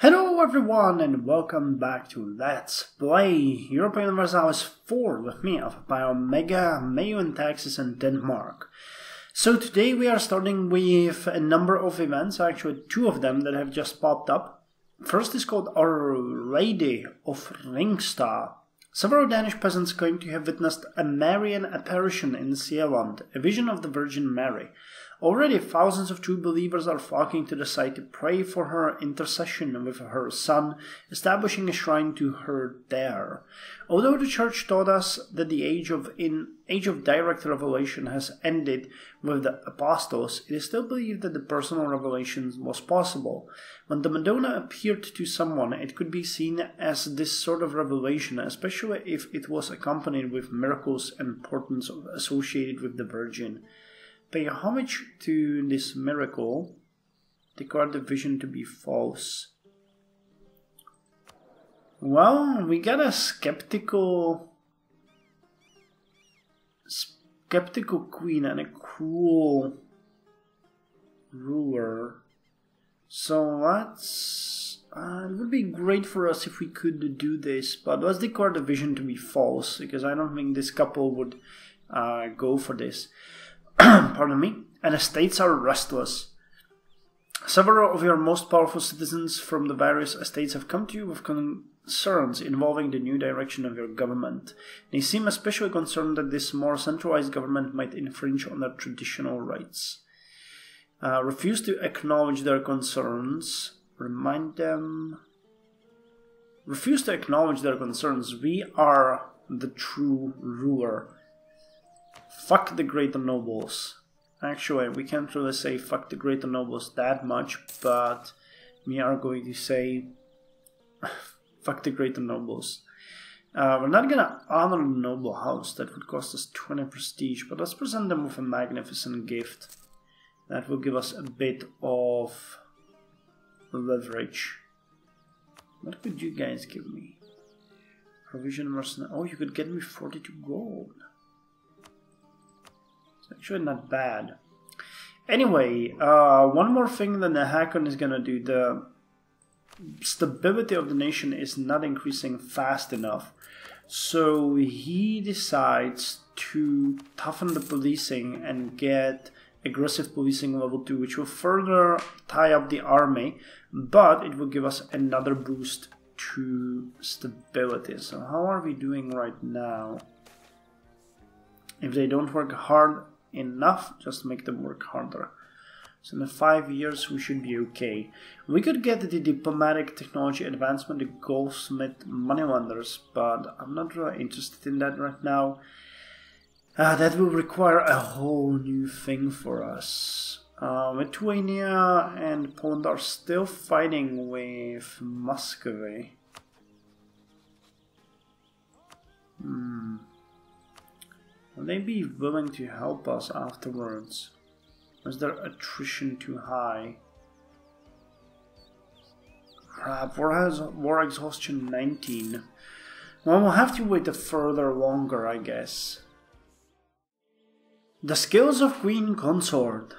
Hello everyone and welcome back to Let's Play Europa Universalis IV with me, Alfapiomega, Meiou and Taxes and Denmark. So today we are starting with a number of events, actually two of them that have just popped up. First is called Our Lady of Ringstad. Several Danish peasants claim to have witnessed a Marian apparition in Zealand, a vision of the Virgin Mary. Already thousands of true believers are flocking to the site to pray for her intercession with her son, establishing a shrine to her there. Although the church taught us that the age of direct revelation has ended with the apostles, it is still believed that the personal revelation was possible. When the Madonna appeared to someone, it could be seen as this sort of revelation, especially if it was accompanied with miracles and portents associated with the Virgin. Pay homage to this miracle, declare the vision to be false. Well, we got a skeptical queen and a cruel ruler. So let's... it would be great for us if we could do this, but let's declare the vision to be false, because I don't think this couple would go for this. Pardon me. And the states are restless. Several of your most powerful citizens from the various estates have come to you with concerns involving the new direction of your government. They seem especially concerned that this more centralized government might infringe on their traditional rights. Refuse to acknowledge their concerns. Remind them... Refuse to acknowledge their concerns. We are the true ruler. Fuck the greater nobles. Actually, we can't really say fuck the greater nobles that much, but we are going to say fuck the greater nobles. We're not gonna honor the noble house, that would cost us 20 prestige, but let's present them with a magnificent gift. That will give us a bit of leverage. What could you guys give me? Provision mercenary. Oh, you could get me 42 gold. Actually not bad. Anyway, one more thing that the Hakon is gonna do. The stability of the nation is not increasing fast enough. So he decides to toughen the policing and get aggressive policing level 2, which will further tie up the army, but it will give us another boost to stability. So how are we doing right now? If they don't work hard enough, just make them work harder. So in 5 years we should be okay. We could get the diplomatic technology advancement, the goldsmith moneylenders, but I'm not really interested in that right now. That will require a whole new thing for us. Lithuania and Poland are still fighting with Muscovy. Will they be willing to help us afterwards? Or is their attrition too high? Crap, war exhaustion 19. Well, we'll have to wait a further longer, I guess. The skills of Queen Consort.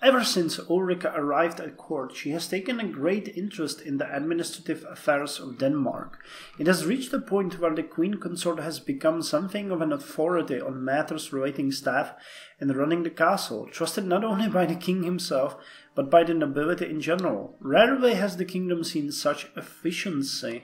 Ever since Ulrika arrived at court, she has taken a great interest in the administrative affairs of Denmark. It has reached a point where the Queen Consort has become something of an authority on matters relating staff and running the castle, trusted not only by the king himself, but by the nobility in general. Rarely has the kingdom seen such efficiency.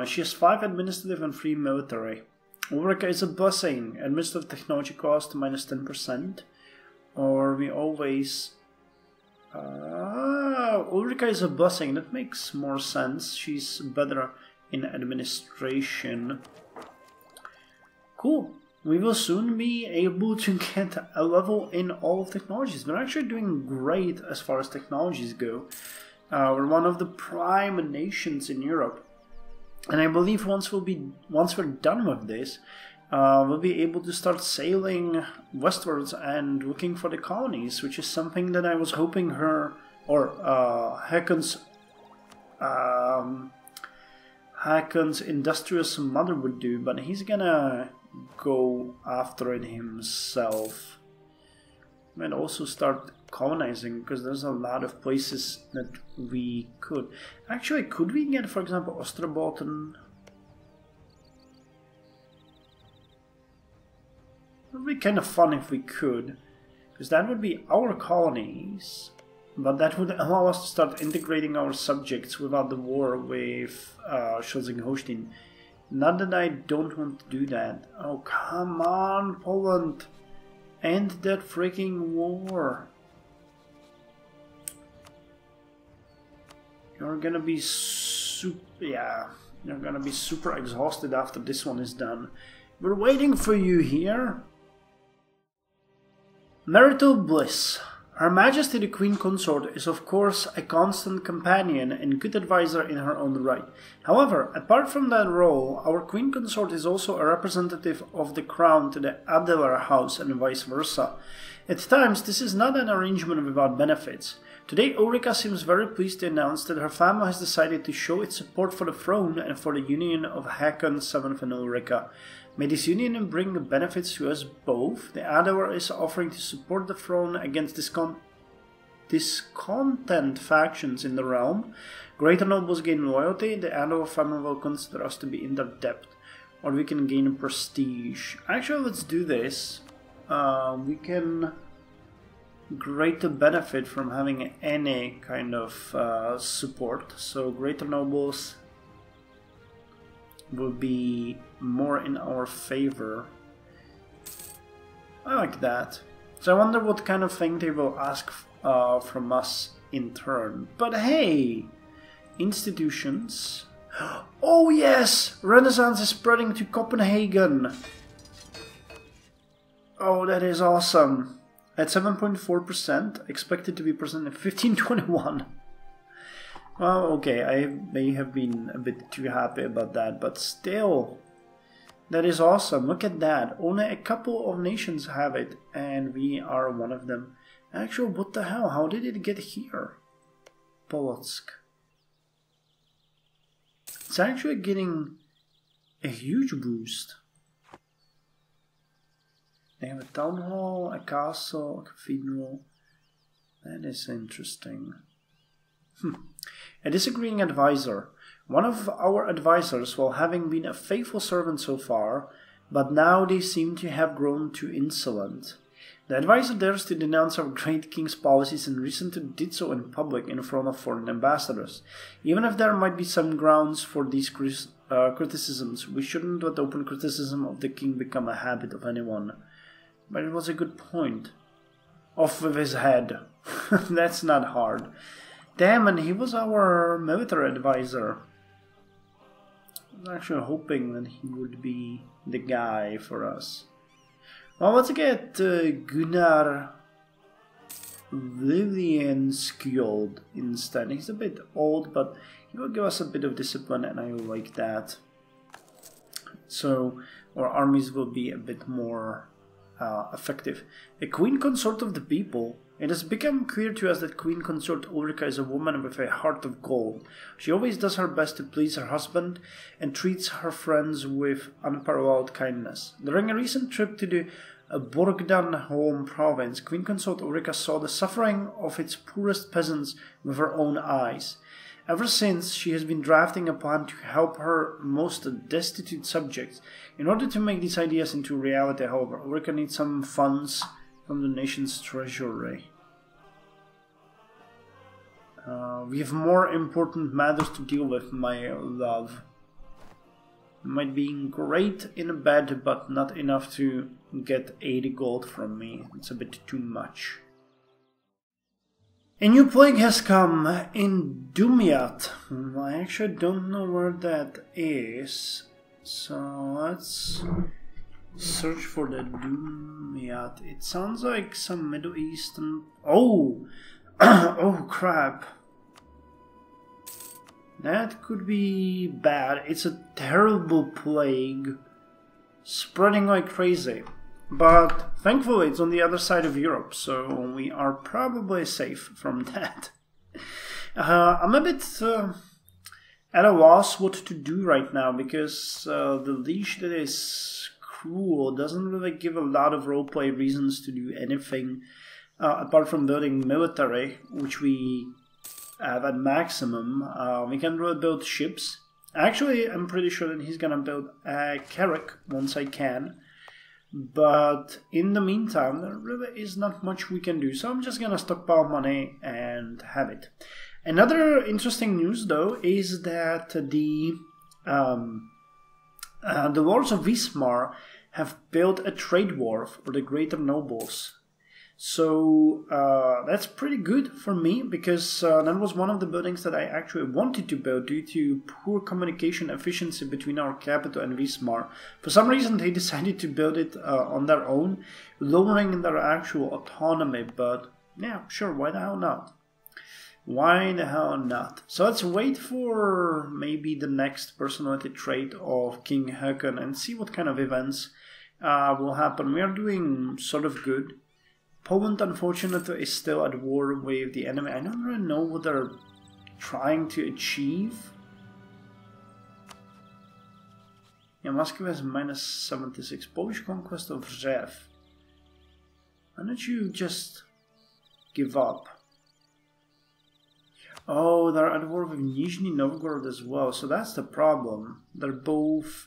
She has 5 administrative and 3 military. Ulrika is a blessing. Administrative technology cost minus 10%. Or we always... Ulrika is a blessing. That makes more sense. She's better in administration. Cool. We will soon be able to get a level in all technologies. We're actually doing great as far as technologies go. We're one of the prime nations in Europe. And I believe once we're done with this, we'll be able to start sailing westwards and looking for the colonies, which is something that I was hoping Hakon's industrious mother would do, but he's gonna go after it himself. Might also start colonizing, because there's a lot of places that we could. Actually, could we get, for example, Ostroboten? It would be kind of fun if we could, because that would be our colonies, but that would allow us to start integrating our subjects without the war with Schleswig-Holstein. Not that I don't want to do that. Oh, come on, Poland! End that freaking war! You're gonna be you're gonna be super exhausted after this one is done. We're waiting for you here. Marital bliss. Her Majesty the Queen Consort is of course a constant companion and good advisor in her own right. However, apart from that role, our Queen Consort is also a representative of the Crown to the Adeler House and vice versa. At times, this is not an arrangement without benefits. Today, Ulrika seems very pleased to announce that her family has decided to show its support for the throne and for the union of Haakon VII and Ulrika. May this union bring benefits to us both. The Adeler is offering to support the throne against discontent factions in the realm. Greater nobles gain loyalty. The Adeler family will consider us to be in their debt, or we can gain prestige. Actually, let's do this. We can greater benefit from having any kind of support. So greater nobles will be more in our favor. I like that. So I wonder what kind of thing they will ask from us in turn. But hey, institutions. Oh yes, Renaissance is spreading to Copenhagen. Oh, that is awesome. At 7.4%, expected to be present in 1521. Well, okay, I may have been a bit too happy about that, but still, that is awesome. Look at that. Only a couple of nations have it, and we are one of them. Actually, what the hell? How did it get here? Polotsk. It's actually getting a huge boost. They have a town hall, a castle, a cathedral. That is interesting. A disagreeing advisor. One of our advisors, while having been a faithful servant so far, but now they seem to have grown too insolent. The advisor dares to denounce our great king's policies and recently did so in public in front of foreign ambassadors. Even if there might be some grounds for these criticisms, we shouldn't let open criticism of the king become a habit of anyone. But it was a good point. Off with his head. That's not hard. Damn, and he was our military advisor. I was actually hoping that he would be the guy for us. Well, let's get Gunnar Lilienskjold instead. He's a bit old, but he will give us a bit of discipline, and I like that. So our armies will be a bit more effective. A queen consort of the people. It has become clear to us that Queen Consort Ulrika is a woman with a heart of gold. She always does her best to please her husband and treats her friends with unparalleled kindness. During a recent trip to the Borgdanholm province, Queen Consort Ulrika saw the suffering of its poorest peasants with her own eyes. Ever since, she has been drafting a plan to help her most destitute subjects. In order to make these ideas into reality, however, Ulrika needs some funds from the nation's treasury. We have more important matters to deal with, my love. Might be great in bed, but not enough to get 80 gold from me. It's a bit too much. A new plague has come in Dumiat. I actually don't know where that is. So let's search for the Dumiat. It sounds like some Middle Eastern... Oh! Oh crap. That could be bad. It's a terrible plague. Spreading like crazy. But thankfully it's on the other side of Europe, so we are probably safe from that. I'm a bit at a loss what to do right now, because the leash that is cruel doesn't really give a lot of roleplay reasons to do anything. apart from building military, which we have at maximum, we can really build ships. Actually, I'm pretty sure that he's gonna build a carrack once I can. But in the meantime, there really is not much we can do. So I'm just gonna stockpile money and have it. Another interesting news, though, is that the lords of Wismar have built a trade wharf for the greater nobles. So that's pretty good for me, because that was one of the buildings that I actually wanted to build due to poor communication efficiency between our capital and Wismar. For some reason they decided to build it on their own, lowering their actual autonomy, but yeah, sure, why the hell not? Why the hell not? So let's wait for maybe the next personality trait of King Haakon and see what kind of events will happen. We are doing sort of good. Poland, unfortunately, is still at war with the enemy. I don't really know what they're trying to achieve. Yeah, Moscow has -76. Polish conquest of Rzew. Why don't you just give up? Oh, they're at war with Nizhny Novgorod as well, so that's the problem. They're both...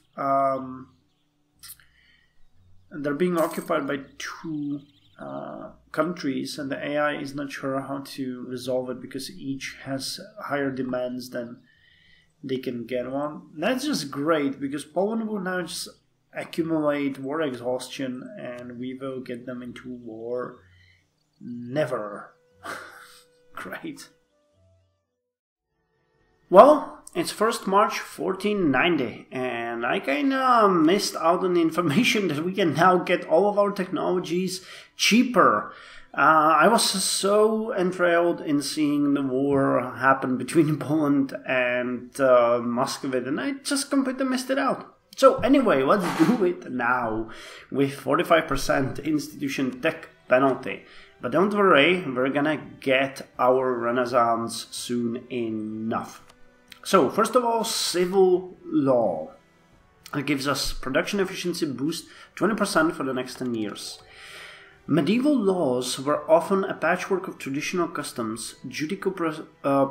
they're being occupied by two... countries, and the AI is not sure how to resolve it because each has higher demands than they can get on. That's just great, because Poland will now just accumulate war exhaustion and we will get them into war. Never. Great. Well, it's 1st March 1490, and I kinda missed out on the information that we can now get all of our technologies cheaper. I was so enthralled in seeing the war happen between Poland and Muscovite, and I just completely missed it out. So anyway, let's do it now with 45% institution tech penalty. But don't worry, we're gonna get our Renaissance soon enough. So, first of all, civil law. It gives us production efficiency boost 20% for the next 10 years. Medieval laws were often a patchwork of traditional customs, judicial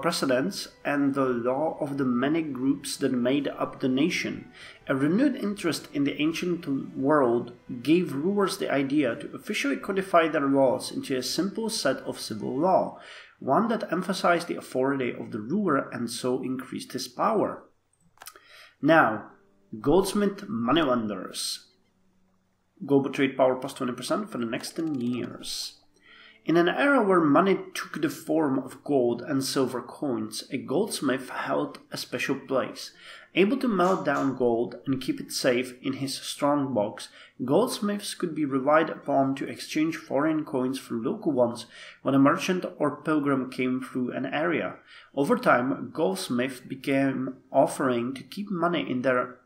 precedents, and the law of the many groups that made up the nation. A renewed interest in the ancient world gave rulers the idea to officially codify their laws into a simple set of civil law, one that emphasized the authority of the ruler and so increased his power. Now, goldsmith moneylenders. Global trade power plus 20% for the next 10 years. In an era where money took the form of gold and silver coins, a goldsmith held a special place. Able to melt down gold and keep it safe in his strong box, goldsmiths could be relied upon to exchange foreign coins for local ones when a merchant or pilgrim came through an area. Over time, goldsmiths began offering to keep money in their...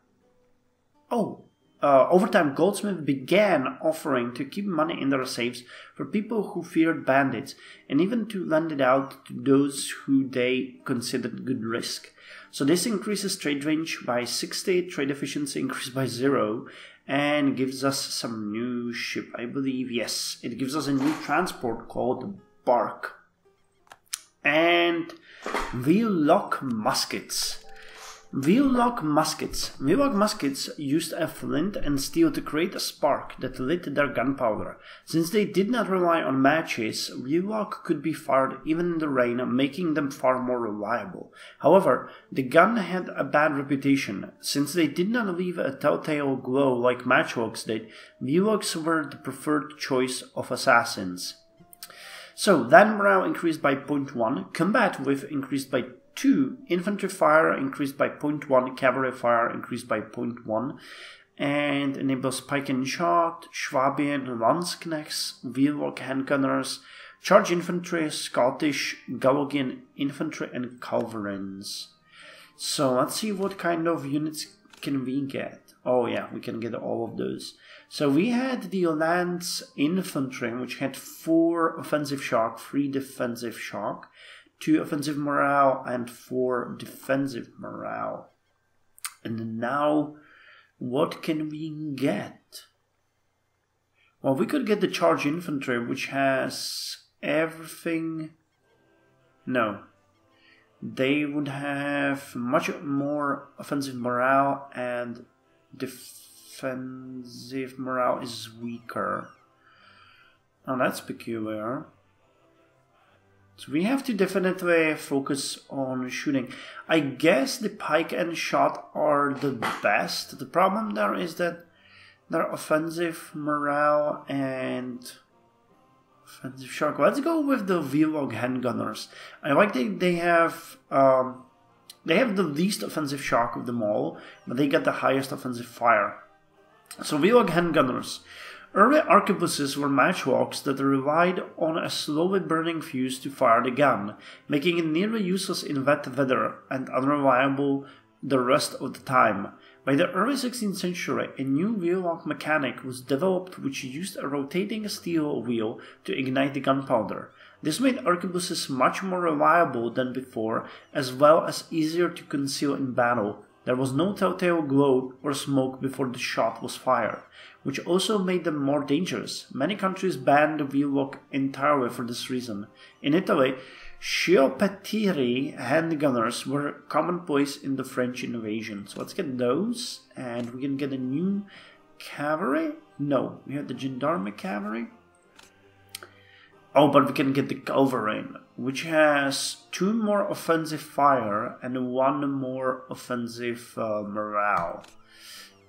goldsmiths began offering to keep money in their safes for people who feared bandits, and even to lend it out to those who they considered good risk. So this increases trade range by 60, trade efficiency increased by 0, and gives us some new ship, I believe. Yes, it gives us a new transport called Bark. And wheel-lock muskets. Wheel-lock muskets. Wheel-lock muskets used a flint and steel to create a spark that lit their gunpowder. Since they did not rely on matches, wheel-lock could be fired even in the rain, making them far more reliable. However, the gun had a bad reputation. Since they did not leave a telltale glow like matchlocks did, wheel-locks were the preferred choice of assassins. So, land morale increased by 0.1, combat width increased by 2, infantry fire increased by 0.1, cavalry fire increased by 0.1, and enables pike and shot, Swabian, Landsknechts, wheel-lock handgunners, charge infantry, Scottish, Gallogian infantry, and culverins. So let's see what kind of units can we get. Oh yeah, we can get all of those. So we had the Lance infantry, which had 4 offensive shock, 3 defensive shock, 2 offensive morale, and 4 defensive morale. And now, what can we get? Well, we could get the charge infantry, which has everything? No. They would have much more offensive morale, and defensive morale is weaker. Oh, that's peculiar. So we have to definitely focus on shooting. I guess the pike and shot are the best. The problem there is that their offensive morale and offensive shock. Let's go with the V-Log handgunners. I like they have the least offensive shock of them all, but they get the highest offensive fire. So V-Log handgunners. Early arquebuses were matchlocks that relied on a slowly burning fuse to fire the gun, making it nearly useless in wet weather and unreliable the rest of the time. By the early 16th century, a new wheel-lock mechanic was developed which used a rotating steel wheel to ignite the gunpowder. This made arquebuses much more reliable than before, as well as easier to conceal in battle. There was no telltale glow or smoke before the shot was fired, which also made them more dangerous. Many countries banned the wheel-lock entirely for this reason. In Italy, Schioppettiri handgunners were commonplace in the French invasion. So let's get those, and we can get a new cavalry. No, we have the gendarme cavalry. Oh, but we can get the cavalry, which has 2 more offensive fire and 1 more offensive morale.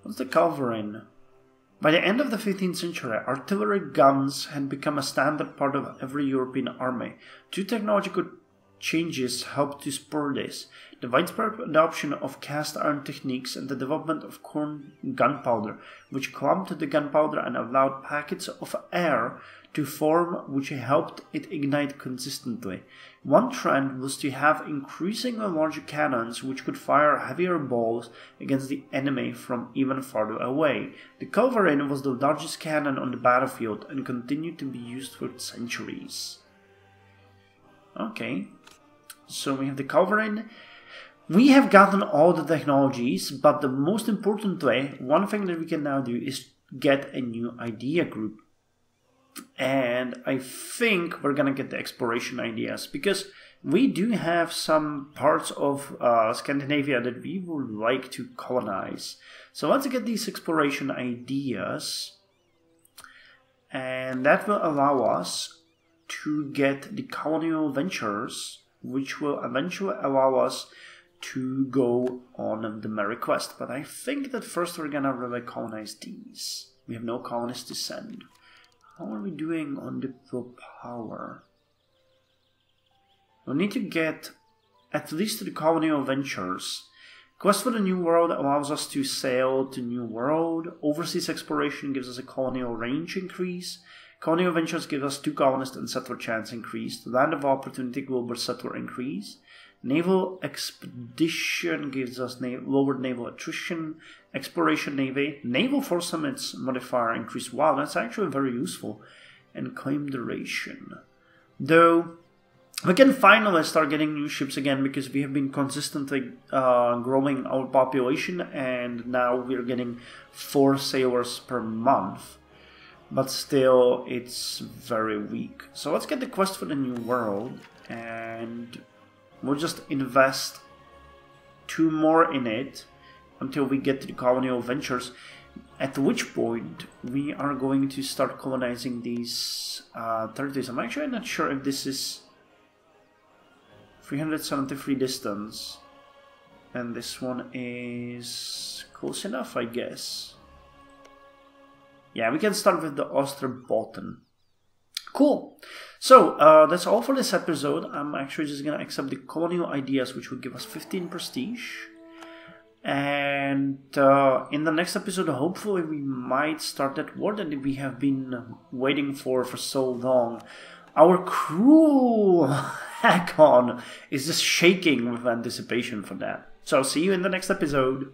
What's the cavalry? By the end of the 15th century, artillery guns had become a standard part of every European army. 2 technological changes helped to spur this: the widespread adoption of cast iron techniques and the development of corn gunpowder, which clumped to the gunpowder and allowed packets of air to form, which helped it ignite consistently. One trend was to have increasingly larger cannons which could fire heavier balls against the enemy from even farther away. The culverin was the largest cannon on the battlefield and continued to be used for centuries. Okay, so we have the culverin. We have gotten all the technologies, but the most importantly, one thing that we can now do is get a new idea group. And I think we're gonna get the exploration ideas, because we do have some parts of Scandinavia that we would like to colonize. So let's get these exploration ideas, and that will allow us to get the colonial ventures, which will eventually allow us to go on the merry quest. But I think that first we're gonna really colonize these. We have no colonists to send. How are we doing on diplo power? We need to get at least to the colonial ventures. Quest for the New World allows us to sail to New World. Overseas exploration gives us a colonial range increase. Colonial ventures give us 2 colonist and settler chance increase. Land of opportunity global settler increase. Naval expedition gives us lowered naval attrition. Exploration navy. Naval force summits modifier increase. Wow, that's actually very useful. And claim duration. Though we can finally start getting new ships again, because we have been consistently growing our population, and now we're getting 4 sailors per month. But still, it's very weak. So let's get the quest for the New World, and we'll just invest 2 more in it until we get to the colonial ventures, at which point we are going to start colonizing these territories. I'm actually not sure if this is 373 distance, and this one is close enough, I guess. Yeah, we can start with the Osterbotten. Cool. So, that's all for this episode. I'm actually just going to accept the colonial ideas, which will give us 15 prestige. And in the next episode, hopefully we might start that war that we have been waiting for so long. Our cruel Hakon is just shaking with anticipation for that. So, see you in the next episode.